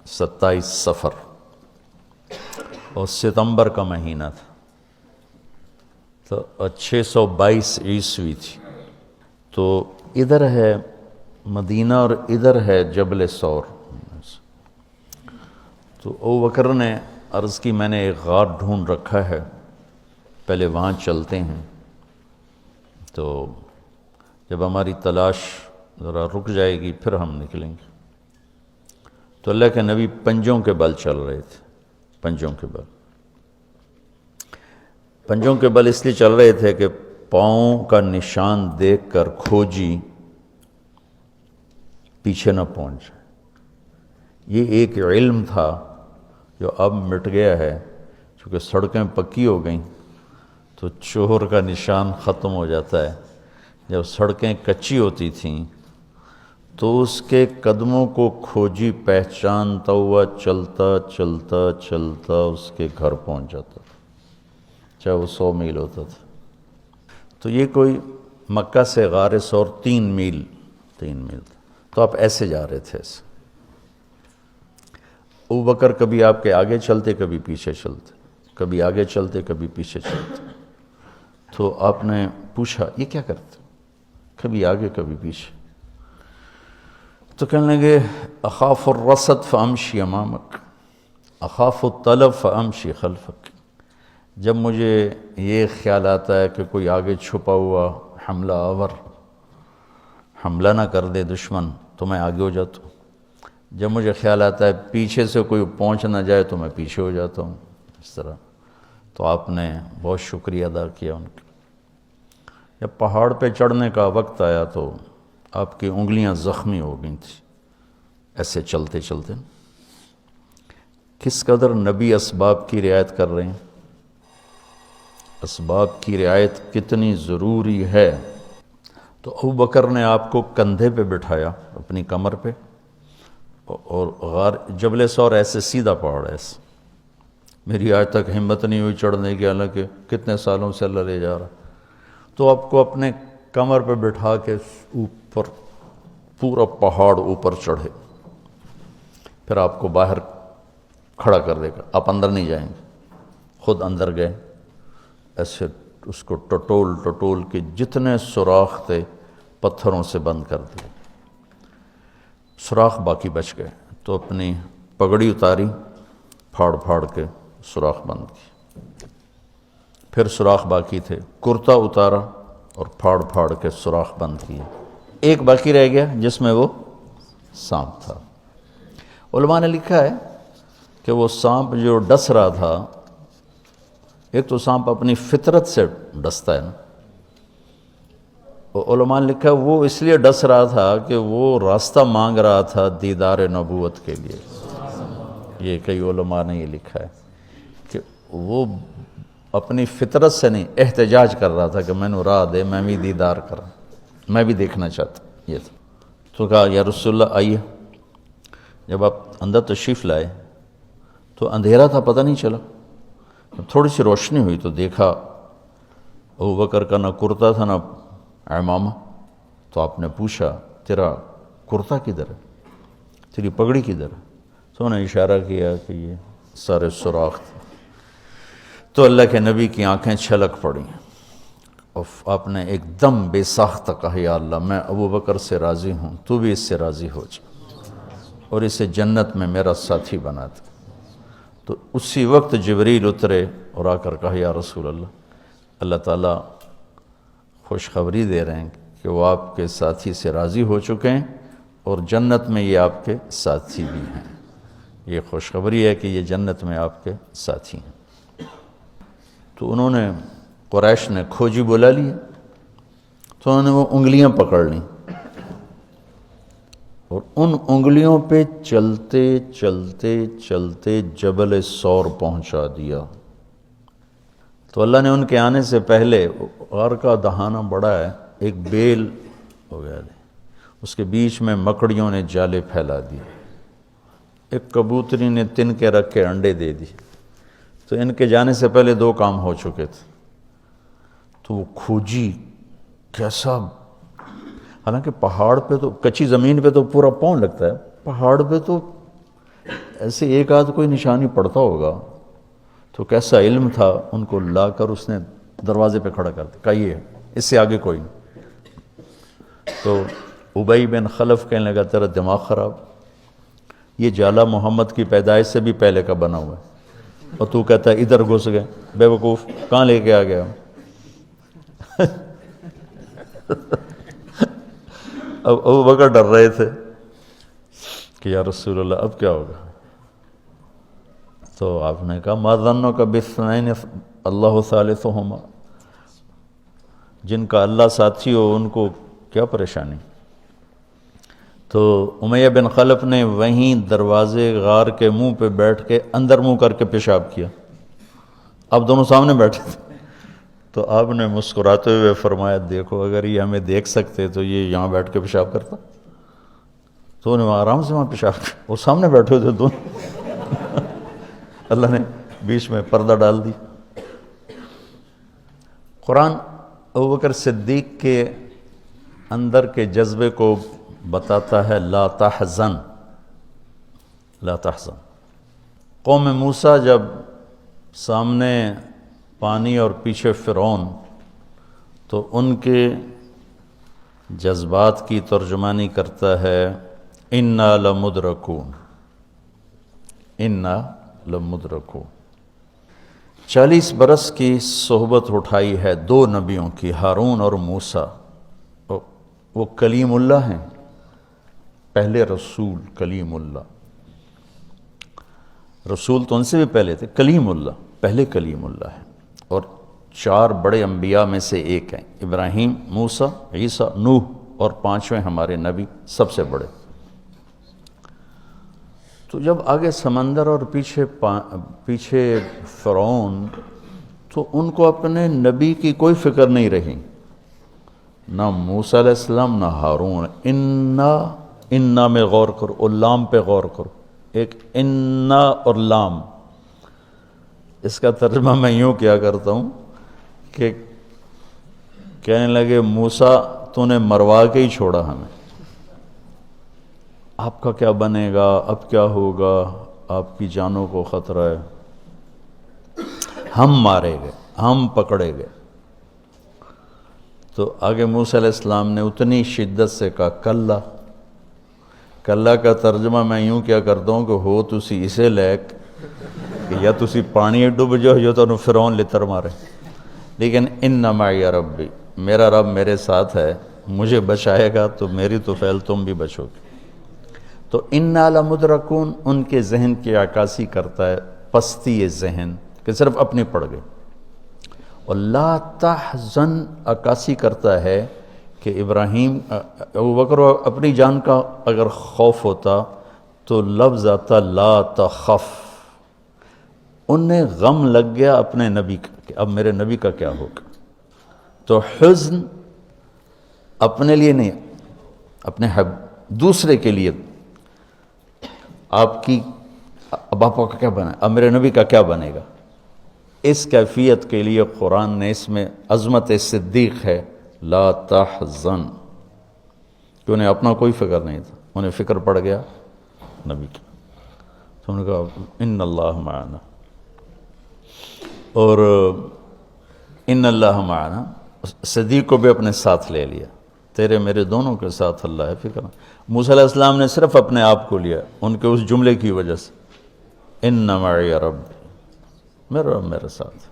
27 صفر اور ستمبر کا مہینہ تھا، تو 622 عیسوی تھی۔ تو ادھر ہے مدینہ اور ادھر ہے جبل ثور۔ تو ابو بکر نے عرض کی میں نے ایک غار ڈھونڈ رکھا ہے، پہلے وہاں چلتے ہیں، تو جب ہماری تلاش ذرا رک جائے گی پھر ہم نکلیں گے۔ تو اللہ کے نبی پنجوں کے بل چل رہے تھے، پنجوں کے بل، پنجوں کے بل اس لیے چل رہے تھے کہ پاؤں کا نشان دیکھ کر کھوجی پیچھے نہ پہنچ جائے۔ یہ ایک علم تھا جو اب مٹ گیا ہے، چونکہ سڑکیں پکی ہو گئیں تو چور کا نشان ختم ہو جاتا ہے۔ جب سڑکیں کچی ہوتی تھیں تو اس کے قدموں کو کھوجی پہچانتا ہوا چلتا چلتا چلتا اس کے گھر پہنچ جاتا تھا، چاہے وہ 100 میل ہوتا تھا۔ تو یہ کوئی مکہ سے غار ثور 3 میل تھا، تو آپ ایسے جا رہے تھے ایسے۔ ابو بکر کبھی آپ کے آگے چلتے کبھی پیچھے چلتے، کبھی آگے چلتے کبھی پیچھے چلتے۔ تو آپ نے پوچھا یہ کیا کرتے؟ کبھی آگے کبھی پیچھے۔ تو کہنے لگے اخاف الرصد فامشی امامک، اخاف الطلب فامشی خلفک۔ جب مجھے یہ خیال آتا ہے کہ کوئی آگے چھپا ہوا حملہ آور حملہ نہ کر دے دشمن تو میں آگے ہو جاتا ہوں، جب مجھے خیال آتا ہے پیچھے سے کوئی پہنچ نہ جائے تو میں پیچھے ہو جاتا ہوں، اس طرح۔ تو آپ نے بہت شکریہ ادا کیا ان کا۔ جب پہاڑ پہ چڑھنے کا وقت آیا تو آپ کی انگلیاں زخمی ہو گئی تھیں ایسے چلتے چلتے۔ کس قدر نبی اسباب کی رعایت کر رہے ہیں، اسباب کی رعایت کتنی ضروری ہے۔ تو ابو بکر نے آپ کو کندھے پہ بٹھایا اپنی کمر پہ، اور غار جبل ثور ایسے سیدھا پہاڑ ہے ایسے، میری آج تک ہمت نہیں ہوئی چڑھنے کی، حالانکہ کتنے سالوں سے اللہ لے جا رہا۔ تو آپ کو اپنے کمر پہ بٹھا کے اوپر پورا پہاڑ اوپر چڑھے، پھر آپ کو باہر کھڑا کر دے گا، آپ اندر نہیں جائیں گے۔ خود اندر گئے، ایسے اس کو ٹٹول ٹٹول کے جتنے سوراخ تھے پتھروں سے بند کر دیے، سوراخ باقی بچ گئے۔ تو اپنی پگڑی اتاری، پھاڑ پھاڑ کے سوراخ بند کی، پھر سوراخ باقی تھے، کرتا اتارا اور پھاڑ پھاڑ کے سوراخ بند کیے۔ ایک باقی رہ گیا جس میں وہ سانپ تھا۔ علماء نے لکھا ہے کہ وہ سانپ جو ڈس رہا تھا، ایک تو سانپ اپنی فطرت سے ڈستا ہے نا، علماء نے لکھا وہ اس لیے ڈس رہا تھا کہ وہ راستہ مانگ رہا تھا دیدار نبوت کے لیے۔ یہ کئی علماء نے یہ لکھا ہے کہ وہ اپنی فطرت سے نہیں، احتجاج کر رہا تھا کہ میں نے راہ دے، میں بھی دیدار کروں، میں بھی دیکھنا چاہتا ہوں۔ یہ تھا۔ تو کہا یا رسول اللہ آئیے۔ جب آپ اندر تشریف لائے تو اندھیرا تھا، پتہ نہیں چلا۔ تھوڑی سی روشنی ہوئی تو دیکھا ابو بکر کا نہ کرتا تھا نہ عمامہ۔ تو آپ نے پوچھا تیرا کرتا کدھر ہے، تیری پگڑی کدھر ہے؟ تو انہوں نے اشارہ کیا کہ یہ سارے سوراخ تھے۔ تو اللہ کے نبی کی آنکھیں چھلک پڑیں، اور آپ نے ایک دم بے ساختہ کہا یا اللہ میں ابو بکر سے راضی ہوں، تو بھی اس سے راضی ہو جا اور اسے جنت میں میرا ساتھی بنا دے۔ تو اسی وقت جبریل اترے اور آ کر کہا یا رسول اللہ، اللہ تعالیٰ خوشخبری دے رہے ہیں کہ وہ آپ کے ساتھی سے راضی ہو چکے ہیں اور جنت میں یہ آپ کے ساتھی بھی ہیں۔ یہ خوشخبری ہے کہ یہ جنت میں آپ کے ساتھی ہیں۔ تو انہوں نے قریش نے کھوجی بلا لی، تو انہوں نے وہ انگلیاں پکڑ لیں اور ان انگلیوں پہ چلتے چلتے چلتے جبل ثور پہنچا دیا۔ تو اللہ نے ان کے آنے سے پہلے، غار کا دہانہ بڑا ہے، ایک بیل ہو گیا، اس کے بیچ میں مکڑیوں نے جالے پھیلا دیے، ایک کبوتری نے تن کے رکھ کے انڈے دے دی۔ تو ان کے جانے سے پہلے 2 کام ہو چکے تھے۔ تو وہ کھوجی کیسا، حالانکہ پہاڑ پہ تو کچی زمین پہ تو پورا پاؤں لگتا ہے، پہاڑ پہ تو ایسے ایک آدھ کوئی نشانی پڑتا ہوگا تو کیسا علم تھا، ان کو لا کر اس نے دروازے پہ کھڑا کر دیا، کہا یہ اس سے آگے کوئی نہیں۔ تو ابی بن خلف کہنے لگا تیرا دماغ خراب، یہ جالا محمد کی پیدائش سے بھی پہلے کا بنا ہوا ہے، اور تو کہتا ہے ادھر گھس گئے، بے وقوف کہاں لے کے آ گیا؟ اب ابو بکر ڈر رہے تھے کہ یا رسول اللہ اب کیا ہوگا؟ تو آپ نے کہا ما ظنک باثنین اللہ ثالثہما، جن کا اللہ ساتھی ہو ان کو کیا پریشانی؟ تو امیہ بن خلف نے وہیں دروازے غار کے منہ پہ بیٹھ کے اندر منہ کر کے پیشاب کیا، اب دونوں سامنے بیٹھے تھے۔ تو آپ نے مسکراتے ہوئے فرمایا دیکھو اگر یہ ہمیں دیکھ سکتے تو یہ یہاں بیٹھ کے پیشاب کرتا؟ تو انہوں نے آرام سے وہاں پیشاب کیا، وہ سامنے بیٹھے تھے دونوں۔ اللہ نے بیچ میں پردہ ڈال دی۔ قرآن ابوبکر صدیق کے اندر کے جذبے کو بتاتا ہے، لا تحزن لا تحزن۔ قوم موسیٰ جب سامنے پانی اور پیچھے فرعون، تو ان کے جذبات کی ترجمانی کرتا ہے انا لمدرکون، انا لمدرکون۔ 40 برس کی صحبت اٹھائی ہے دو نبیوں کی، ہارون اور موسیٰ۔ وہ کلیم اللہ ہیں، پہلے رسول کلیم اللہ، رسول تو ان سے بھی پہلے تھے، کلیم اللہ پہلے کلیم اللہ ہے، اور 4 بڑے انبیاء میں سے ایک ہیں، ابراہیم، موسیٰ، عیسیٰ، نوح، اور 5ویں ہمارے نبی سب سے بڑے۔ تو جب آگے سمندر اور پیچھے فرعون، تو ان کو اپنے نبی کی کوئی فکر نہیں رہی، نہ موسیٰ علیہ السلام نہ ہارون۔ انا میں غور کرو، اور لام پہ غور کرو، ایک انا اور لام، اس کا ترجمہ میں یوں کیا کرتا ہوں کہ کہنے لگے موسیٰ تو نے مروا کے ہی چھوڑا ہمیں، آپ کا کیا بنے گا، اب کیا ہوگا، آپ کی جانوں کو خطرہ ہے، ہم مارے گئے، ہم پکڑے گئے۔ تو آگے موسیٰ علیہ السلام نے اتنی شدت سے کہا کلا۔ کلا کا ترجمہ میں یوں کیا کرتا ہوں کہ ہو تسی اسے لیک کہ یا تسی پانی ڈوب جاؤ یا تو فرعون لتر مارے، لیکن ان معی ربی، میرا رب میرے ساتھ ہے، مجھے بچائے گا تو میری تو فعل تم بھی بچو گے۔ تو انا لمدرکون ان کے ذہن کی عکاسی کرتا ہے، پستی ذہن کہ صرف اپنی پڑ گئے، اور لا تحزن عکاسی کرتا ہے کہ ابراہیم ابوبکر اپنی جان کا اگر خوف ہوتا تو لفظ آتا لا تخف، انہیں غم لگ گیا اپنے نبی کا کہ اب میرے نبی کا کیا ہوگا۔ تو حزن اپنے لیے نہیں، اپنے دوسرے کے لیے، آپ کی اب آپ کا کیا بنا، اب میرے نبی کا کیا بنے گا، اس کیفیت کے لیے قرآن نے اس میں عظمت صدیق ہے، لا تحزن، کہ انہیں اپنا کوئی فکر نہیں تھا، انہیں فکر پڑ گیا نبی کی۔ تو انہوں نے کہا ان اللہ معنا، اور ان اللہ معنا صدیق کو بھی اپنے ساتھ لے لیا، تیرے میرے دونوں کے ساتھ اللہ ہے، فکر۔ موسیٰ علیہ السلام نے صرف اپنے آپ کو لیا ان کے اس جملے کی وجہ سے، ان معی ربی، میرا رب میرے ساتھ۔